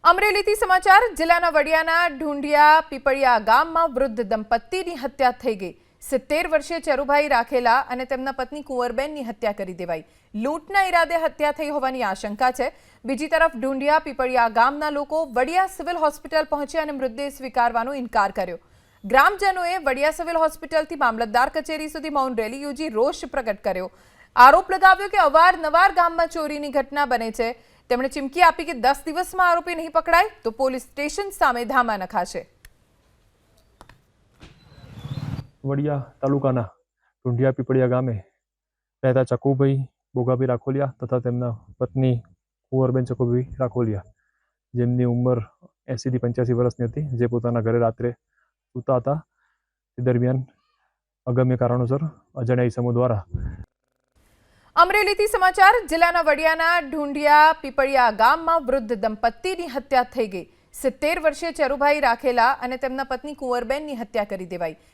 અમરેલીથી સમાચાર જિલ્લાના વડિયાના ઢુંઢિયા પીપળિયા ગામમાં વૃદ્ધ દંપતીની હત્યા થઈ ગઈ। 70 વર્ષીય ચરુભાઈ રાખેલા અને તેમના પત્ની કુંવરબેનની હત્યા કરી દેવાઈ। લૂંટના ઈરાદે હત્યા થઈ હોવાની આશંકા છે। બીજી તરફ ઢુંઢિયા પીપળિયા ગામના લોકો વડિયા સિવિલ હોસ્પિટલ પહોંચ્યા અને મૃતદેહ સ્વીકારવાનો ઇનકાર કર્યો। ગ્રામજનોએ વડિયા સિવિલ હોસ્પિટલથી મામલતદાર કચેરી સુધી મૌન રેલી યોજી રોષ પ્રગટ કર્યો। આરોપ લગાવ્યો કે અવારનવાર ગામમાં ચોરીની ઘટના બને છે। તેમણે ચીમકી આપી કે 10 દિવસમાં આરોપી નહીં પકડાય તો પોલીસ સ્ટેશન સામે ધામા નખાશે। વડિયા તાલુકાના ઢુંઢિયા પીપળિયા ગામે રહેતા ચકુભાઈ બોગાભાઈ રાખોલિયા તથા તેમના પત્ની કુંવરબેન ચકુભાઈ રાખોલિયા, જેમની ઉંમર 80 થી 85 વર્ષની હતી, જે પોતાના ઘરે રાત્રે સૂતા હતા। તે દરમિયાન અગમ્ય કારણોસર અજાણ્યા ઈસમો દ્વારા અમરેલીથી સમાચાર જિલ્લાના વડિયાના ઢુંઢિયા પીપળિયા ગામમાં વૃદ્ધ દંપતીની હત્યા થઈ ગઈ। 70 વર્ષીય ચરુભાઈ રાખેલા અને તેમના પત્ની કુંવરબેનની હત્યા કરી દેવાઈ।